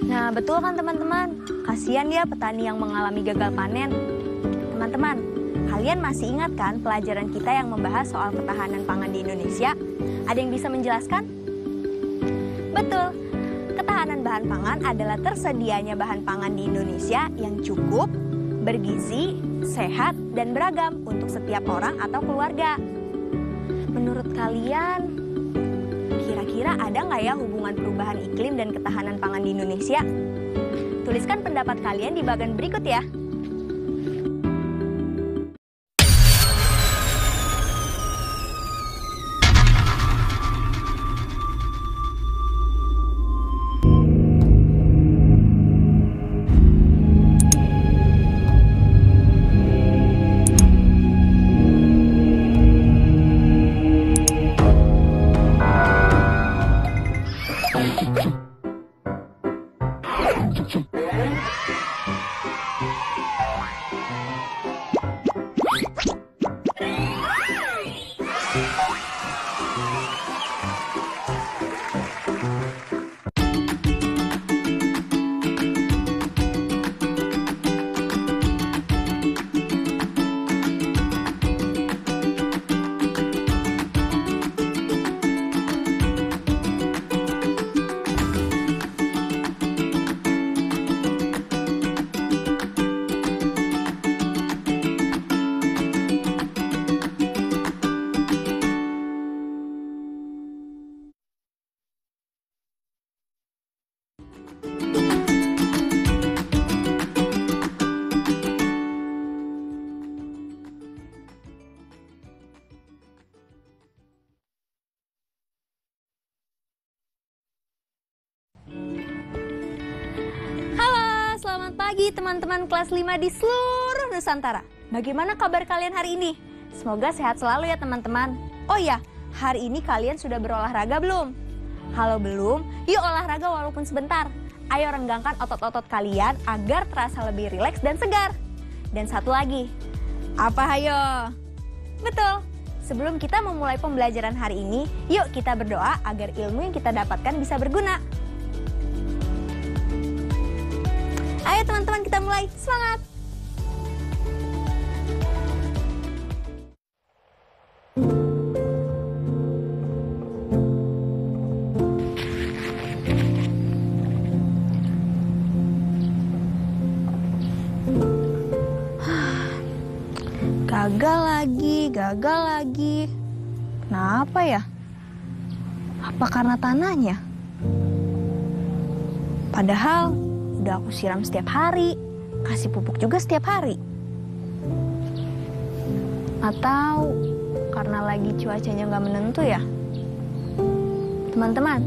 Nah, betul kan teman-teman? Kasihan ya petani yang mengalami gagal panen. Teman-teman, kalian masih ingat kan pelajaran kita yang membahas soal ketahanan pangan di Indonesia? Ada yang bisa menjelaskan? Betul, ketahanan bahan pangan adalah tersedianya bahan pangan di Indonesia yang cukup, bergizi, sehat, dan beragam untuk setiap orang atau keluarga. Menurut kalian, kira-kira ada nggak ya hubungan perubahan iklim dan ketahanan pangan di Indonesia? Tuliskan pendapat kalian di bagian berikut ya. Selamat pagi teman-teman kelas 5 di seluruh Nusantara. Bagaimana kabar kalian hari ini? Semoga sehat selalu ya teman-teman. Oh ya, hari ini kalian sudah berolahraga belum? Kalau belum, yuk olahraga walaupun sebentar. Ayo renggangkan otot-otot kalian agar terasa lebih rileks dan segar. Dan satu lagi, apa hayo? Betul, sebelum kita memulai pembelajaran hari ini, yuk kita berdoa agar ilmu yang kita dapatkan bisa berguna. Ayo teman-teman kita mulai, semangat! Gagal lagi. Kenapa ya? Apa karena tanahnya? Padahal udah aku siram setiap hari, kasih pupuk juga setiap hari. Atau karena lagi cuacanya nggak menentu ya? Teman-teman,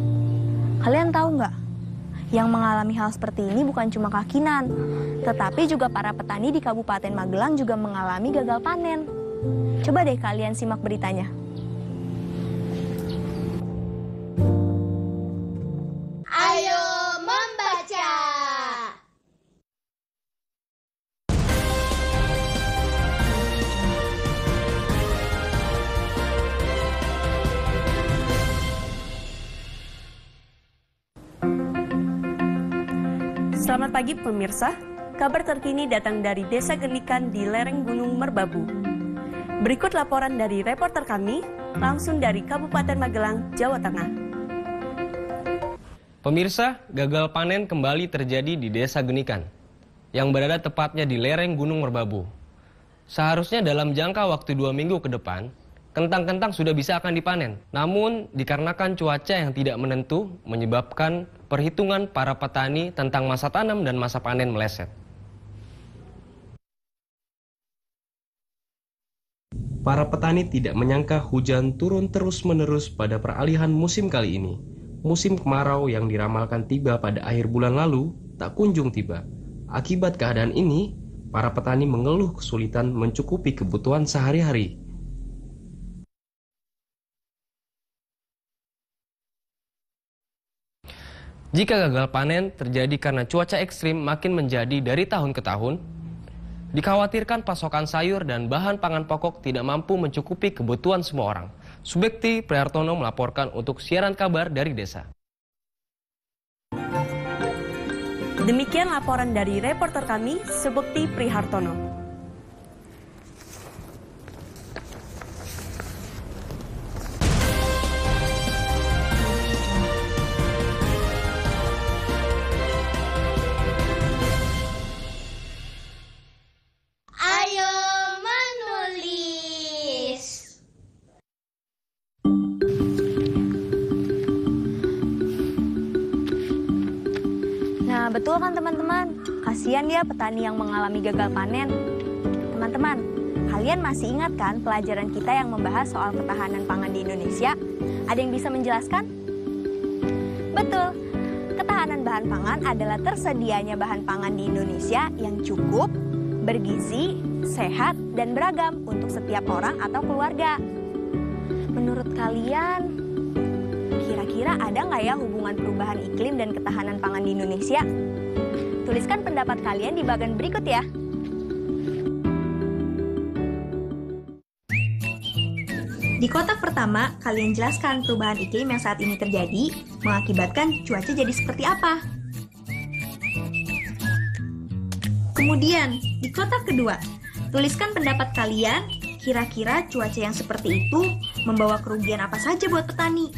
kalian tahu nggak? Yang mengalami hal seperti ini bukan cuma Kakinan, tetapi juga para petani di Kabupaten Magelang juga mengalami gagal panen. Coba deh kalian simak beritanya. Ayo membaca! Selamat pagi pemirsa, kabar terkini datang dari Desa Genikan di lereng Gunung Merbabu. Berikut laporan dari reporter kami, langsung dari Kabupaten Magelang, Jawa Tengah. Pemirsa, gagal panen kembali terjadi di Desa Genikan, yang berada tepatnya di lereng Gunung Merbabu. Seharusnya dalam jangka waktu 2 minggu ke depan, kentang-kentang sudah bisa akan dipanen. Namun, dikarenakan cuaca yang tidak menentu, menyebabkan perhitungan para petani tentang masa tanam dan masa panen meleset. Para petani tidak menyangka hujan turun terus-menerus pada peralihan musim kali ini. Musim kemarau yang diramalkan tiba pada akhir bulan lalu tak kunjung tiba. Akibat keadaan ini, para petani mengeluh kesulitan mencukupi kebutuhan sehari-hari. Jika gagal panen terjadi karena cuaca ekstrim makin menjadi dari tahun ke tahun, dikhawatirkan pasokan sayur dan bahan pangan pokok tidak mampu mencukupi kebutuhan semua orang. Subekti Prihartono melaporkan untuk siaran kabar dari desa. Demikian laporan dari reporter kami, Subekti Prihartono. Ayo menulis. Nah, betul kan teman-teman? Kasihan ya petani yang mengalami gagal panen. Teman-teman, kalian masih ingat kan pelajaran kita yang membahas soal ketahanan pangan di Indonesia? Ada yang bisa menjelaskan? Betul, ketahanan bahan pangan adalah tersedianya bahan pangan di Indonesia yang cukup, bergizi, sehat, dan beragam untuk setiap orang atau keluarga. Menurut kalian, kira-kira ada nggak ya hubungan perubahan iklim dan ketahanan pangan di Indonesia? Tuliskan pendapat kalian di bagian berikut ya. Di kotak pertama, kalian jelaskan perubahan iklim yang saat ini terjadi mengakibatkan cuaca jadi seperti apa. Kemudian, di kotak kedua, tuliskan pendapat kalian, kira-kira cuaca yang seperti itu membawa kerugian apa saja buat petani.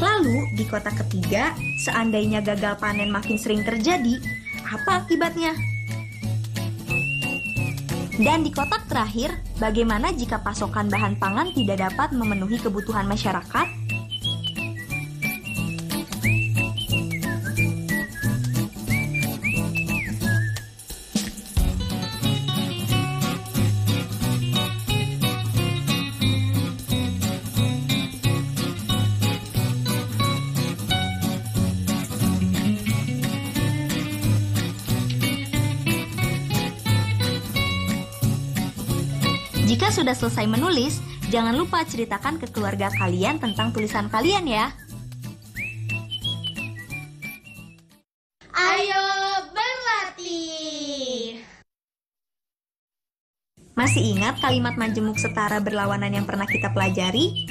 Lalu, di kotak ketiga, seandainya gagal panen makin sering terjadi, apa akibatnya? Dan di kotak terakhir, bagaimana jika pasokan bahan pangan tidak dapat memenuhi kebutuhan masyarakat? Jika sudah selesai menulis, jangan lupa ceritakan ke keluarga kalian tentang tulisan kalian ya. Ayo berlatih. Masih ingat kalimat majemuk setara berlawanan yang pernah kita pelajari?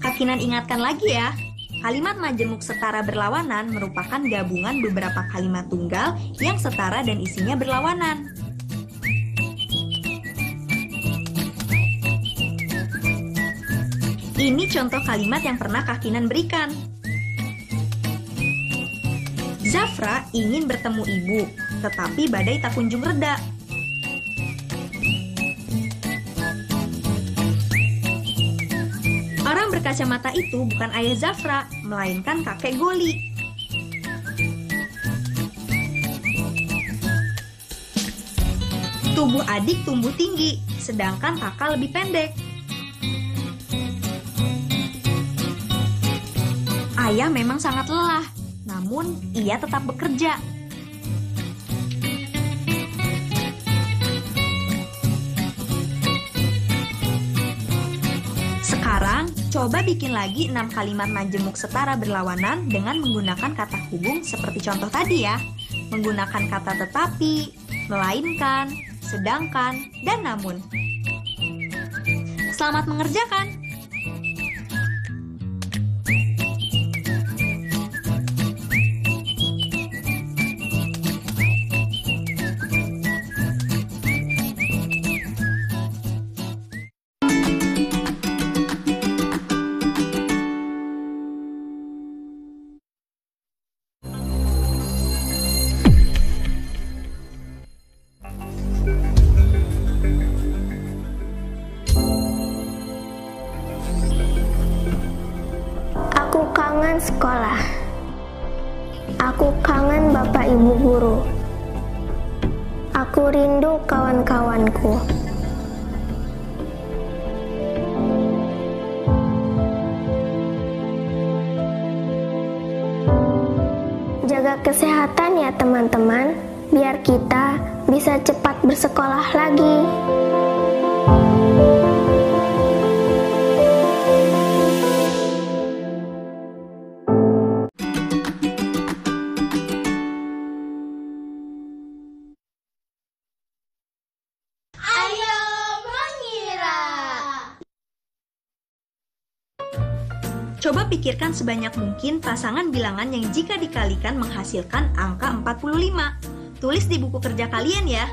Kakinan ingatkan lagi ya. Kalimat majemuk setara berlawanan merupakan gabungan beberapa kalimat tunggal yang setara dan isinya berlawanan. Ini contoh kalimat yang pernah Kakinan berikan. Zafra ingin bertemu ibu, tetapi badai tak kunjung reda. Orang berkacamata itu bukan ayah Zafra, melainkan kakek Goli. Tubuh adik tumbuh tinggi, sedangkan kakak lebih pendek. Ayah memang sangat lelah, namun ia tetap bekerja. Sekarang, coba bikin lagi 6 kalimat majemuk setara berlawanan dengan menggunakan kata hubung seperti contoh tadi ya. Menggunakan kata tetapi, melainkan, sedangkan, dan namun. Selamat mengerjakan! Aku kangen sekolah. Aku kangen Bapak Ibu guru. Aku rindu kawan-kawanku. Jaga kesehatan ya teman-teman, biar kita bisa cepat bersekolah lagi. Ayo mengira. Coba pikirkan sebanyak mungkin pasangan bilangan yang jika dikalikan menghasilkan angka 45. Tulis di buku kerja kalian ya.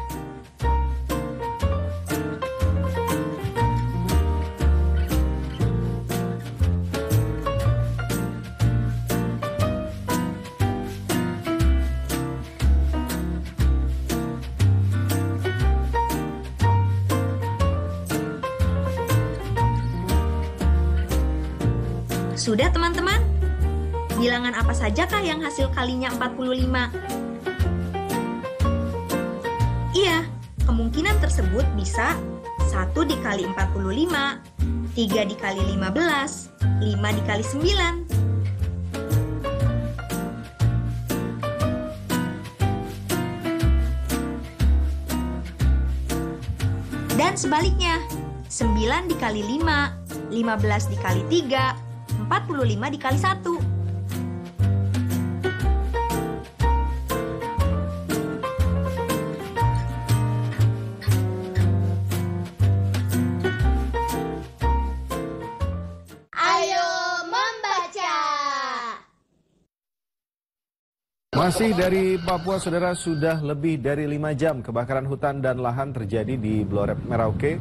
Sudah teman-teman? Bilangan apa sajakah yang hasil kalinya 45? Iya, kemungkinan tersebut bisa 1 dikali 45, 3 dikali 15, 5 dikali 9. Dan sebaliknya, 9 dikali 5, 15 dikali 3, 45 dikali 1. Ayo membaca. Masih dari Papua, saudara, sudah lebih dari 5 jam kebakaran hutan dan lahan terjadi di Blorep Merauke.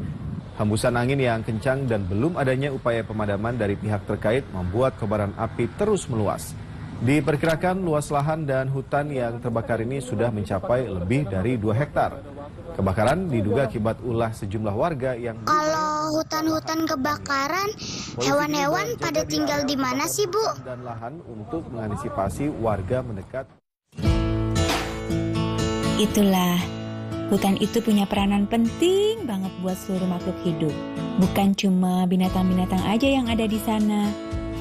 Hembusan angin yang kencang dan belum adanya upaya pemadaman dari pihak terkait membuat kobaran api terus meluas. Diperkirakan luas lahan dan hutan yang terbakar ini sudah mencapai lebih dari 2 hektar. Kebakaran diduga akibat ulah sejumlah warga yang... Kalau hutan-hutan kebakaran, hewan-hewan pada tinggal di mana sih, Bu? Dan lahan untuk mengantisipasi warga mendekat. Itulah, hutan itu punya peranan penting banget buat seluruh makhluk hidup. Bukan cuma binatang-binatang aja yang ada di sana,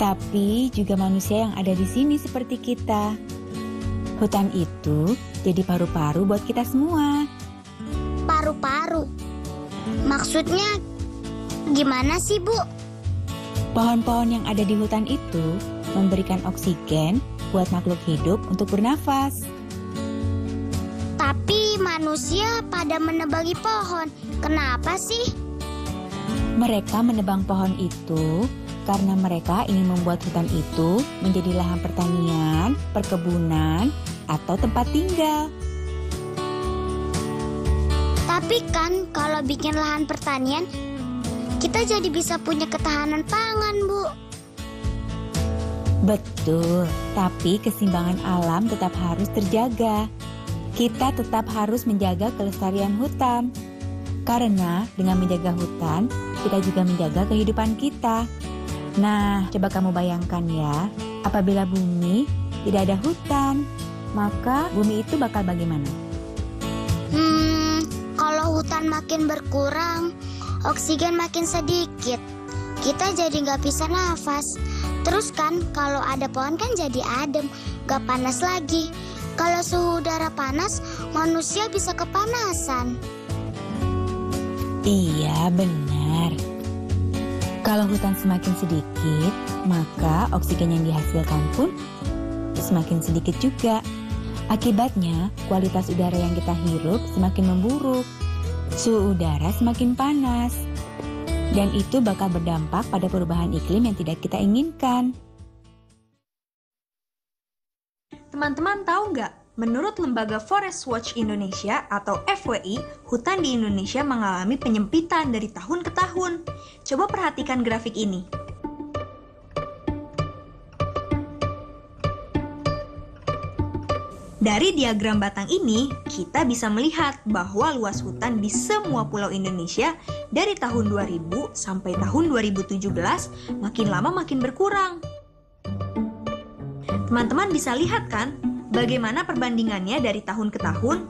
tapi juga manusia yang ada di sini seperti kita. Hutan itu jadi paru-paru buat kita semua. Paru-paru. Maksudnya gimana sih, Bu? Pohon-pohon yang ada di hutan itu memberikan oksigen buat makhluk hidup untuk bernafas. Tapi manusia pada menebangi pohon. Kenapa sih? Mereka menebang pohon itu karena mereka ingin membuat hutan itu menjadi lahan pertanian, perkebunan, atau tempat tinggal. Tapi kan kalau bikin lahan pertanian, kita jadi bisa punya ketahanan pangan, Bu. Betul, tapi keseimbangan alam tetap harus terjaga. Kita tetap harus menjaga kelestarian hutan. Karena dengan menjaga hutan, kita juga menjaga kehidupan kita. Nah, coba kamu bayangkan ya, apabila bumi tidak ada hutan, maka bumi itu bakal bagaimana? Kalau hutan makin berkurang, oksigen makin sedikit. Kita jadi nggak bisa nafas. Terus kan, kalau ada pohon kan jadi adem, nggak panas lagi. Kalau suhu udara panas, manusia bisa kepanasan. Iya, benar. Kalau hutan semakin sedikit, maka oksigen yang dihasilkan pun semakin sedikit juga. Akibatnya, kualitas udara yang kita hirup semakin memburuk. Suhu udara semakin panas. Dan itu bakal berdampak pada perubahan iklim yang tidak kita inginkan. Teman-teman tahu nggak? Menurut lembaga Forest Watch Indonesia atau FWI, hutan di Indonesia mengalami penyempitan dari tahun ke tahun. Coba perhatikan grafik ini. Dari diagram batang ini, kita bisa melihat bahwa luas hutan di semua pulau Indonesia dari tahun 2000 sampai tahun 2017 makin lama makin berkurang. Teman-teman bisa lihat kan bagaimana perbandingannya dari tahun ke tahun?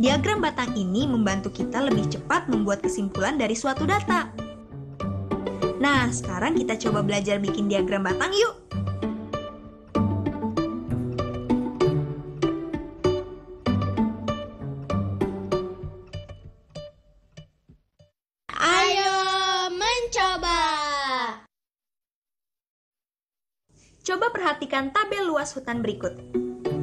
Diagram batang ini membantu kita lebih cepat membuat kesimpulan dari suatu data. Nah, sekarang kita coba belajar bikin diagram batang yuk. Ayo mencoba. Coba perhatikan tabel luas hutan berikut.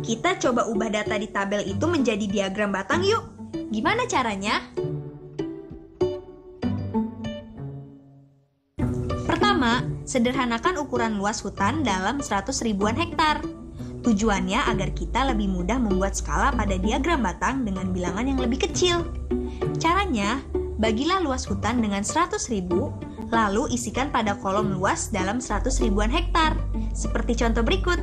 Kita coba ubah data di tabel itu menjadi diagram batang yuk. Gimana caranya? Pertama, Sederhanakan ukuran luas hutan dalam 100 ribuan hektar. Tujuannya agar kita lebih mudah membuat skala pada diagram batang dengan bilangan yang lebih kecil. Caranya, bagilah luas hutan dengan 100 ribu, lalu isikan pada kolom luas dalam 100 ribuan hektar, seperti contoh berikut.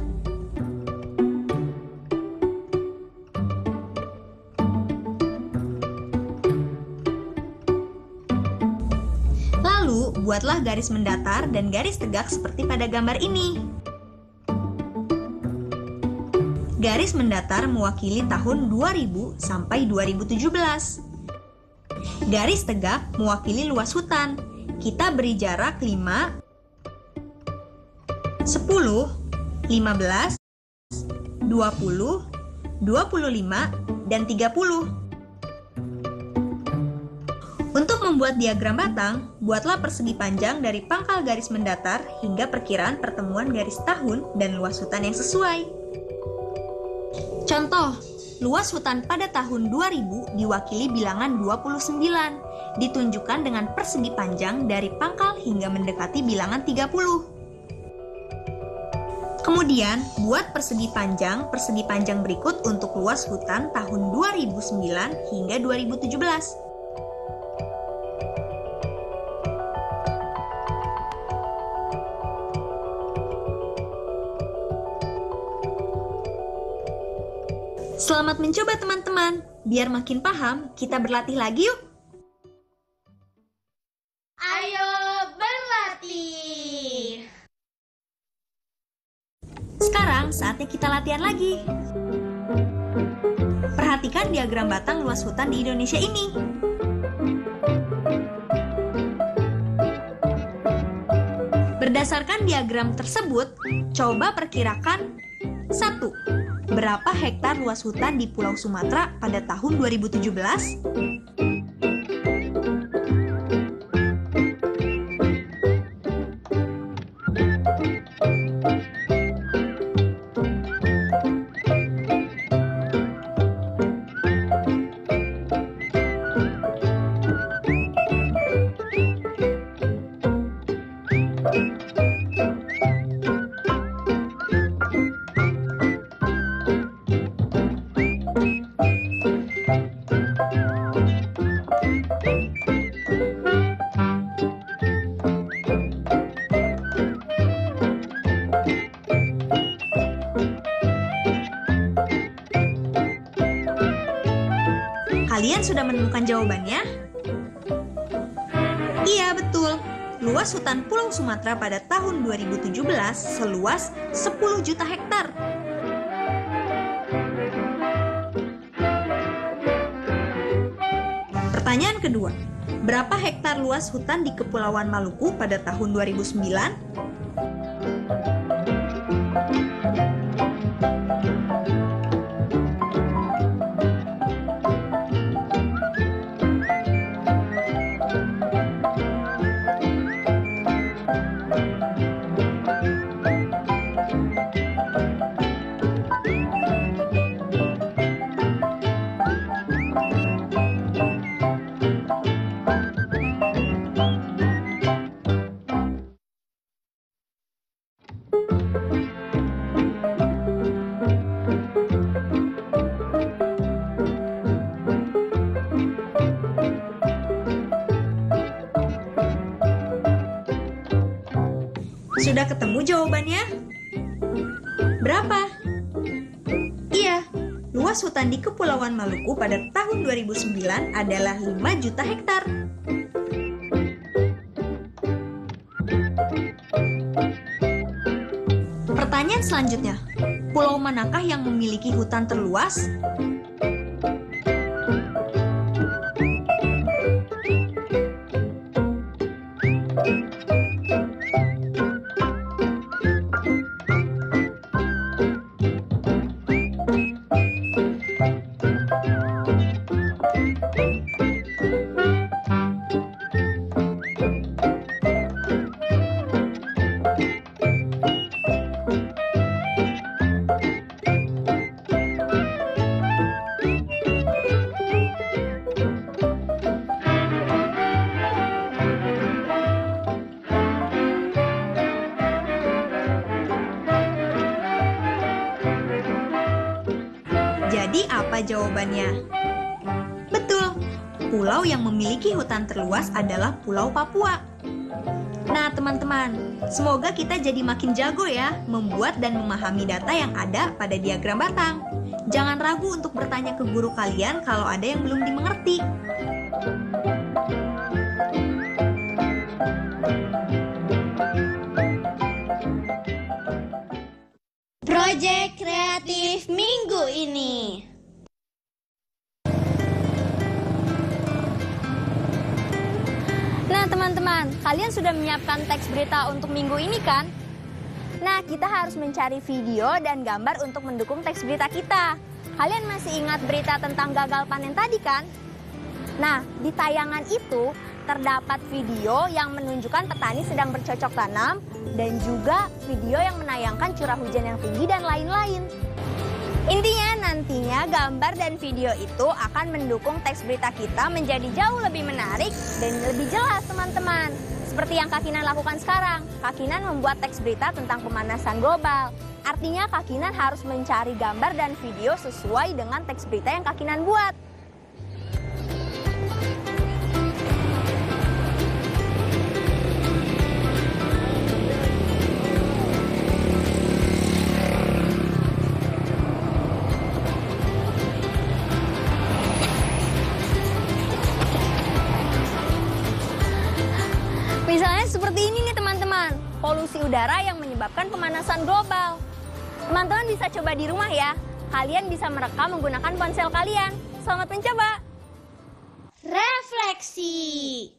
Lalu, buatlah garis mendatar dan garis tegak seperti pada gambar ini. Garis mendatar mewakili tahun 2000 sampai 2017. Garis tegak mewakili luas hutan. Kita beri jarak 5, 10, 15, 20, 25, dan 30. Untuk membuat diagram batang, buatlah persegi panjang dari pangkal garis mendatar hingga perkiraan pertemuan garis tahun dan luas hutan yang sesuai. Contoh, luas hutan pada tahun 2000 diwakili bilangan 29, ditunjukkan dengan persegi panjang dari pangkal hingga mendekati bilangan 30. Kemudian, buat persegi panjang berikut untuk luas hutan tahun 2009 hingga 2017. Selamat mencoba teman-teman. Biar makin paham, kita berlatih lagi yuk. Ayo berlatih. Sekarang saatnya kita latihan lagi. Perhatikan diagram batang luas hutan di Indonesia ini. Berdasarkan diagram tersebut, coba perkirakan 1. Berapa hektar luas hutan di Pulau Sumatera pada tahun 2017? 2. Kalian sudah menemukan jawabannya? Iya, betul. Luas hutan Pulau Sumatera pada tahun 2017 seluas 10 juta hektar. Pertanyaan kedua, berapa hektar luas hutan di Kepulauan Maluku pada tahun 2009? Sudah ketemu jawabannya? Berapa? Iya, luas hutan di Kepulauan Maluku pada tahun 2009 adalah 5 juta hektar. Pertanyaan selanjutnya, pulau manakah yang memiliki hutan terluas? Jadi apa jawabannya? Betul, pulau yang memiliki hutan terluas adalah Pulau Papua. Nah teman-teman, semoga kita jadi makin jago ya membuat dan memahami data yang ada pada diagram batang. Jangan ragu untuk bertanya ke guru kalian kalau ada yang belum dimengerti. Proyek kreatif minggu ini. Nah teman-teman, kalian sudah menyiapkan teks berita untuk minggu ini kan? Nah, kita harus mencari video dan gambar untuk mendukung teks berita kita. Kalian masih ingat berita tentang gagal panen tadi kan? Nah, di tayangan itu terdapat video yang menunjukkan petani sedang bercocok tanam dan juga video yang menayangkan curah hujan yang tinggi dan lain-lain. Intinya nantinya gambar dan video itu akan mendukung teks berita kita menjadi jauh lebih menarik dan lebih jelas teman-teman. Seperti yang Kak Kinan lakukan sekarang, Kak Kinan membuat teks berita tentang pemanasan global. Artinya Kak Kinan harus mencari gambar dan video sesuai dengan teks berita yang Kak Kinan buat. Misalnya seperti ini nih teman-teman, polusi udara yang menyebabkan pemanasan global. Teman-teman bisa coba di rumah ya. Kalian bisa merekam menggunakan ponsel kalian. Selamat mencoba. Refleksi.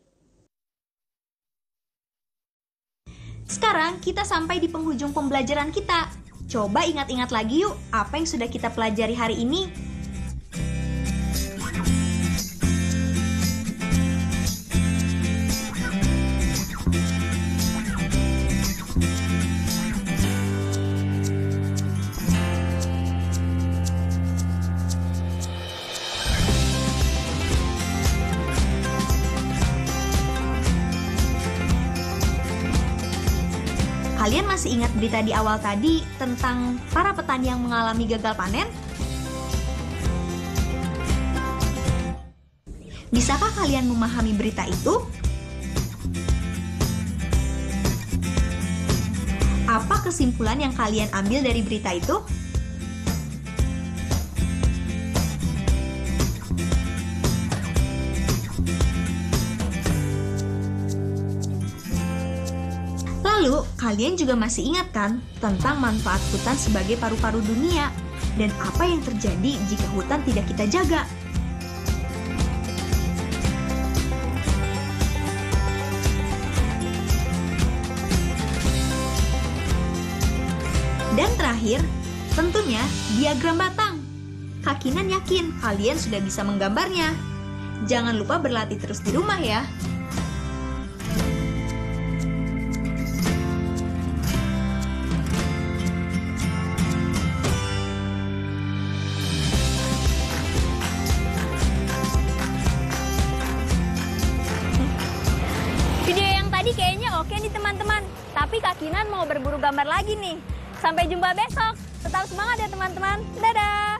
Sekarang kita sampai di penghujung pembelajaran kita. Coba ingat-ingat lagi yuk, apa yang sudah kita pelajari hari ini. Kalian masih ingat berita di awal tadi tentang para petani yang mengalami gagal panen? Bisakah kalian memahami berita itu? Apa kesimpulan yang kalian ambil dari berita itu? Lalu, kalian juga masih ingat kan tentang manfaat hutan sebagai paru-paru dunia dan apa yang terjadi jika hutan tidak kita jaga? Dan terakhir, tentunya diagram batang. Kak Kinan yakin kalian sudah bisa menggambarnya. Jangan lupa berlatih terus di rumah ya. Video yang tadi kayaknya oke nih teman-teman. Tapi Kak Kinan mau berburu gambar lagi nih. Sampai jumpa besok. Tetap semangat ya teman-teman. Dadah!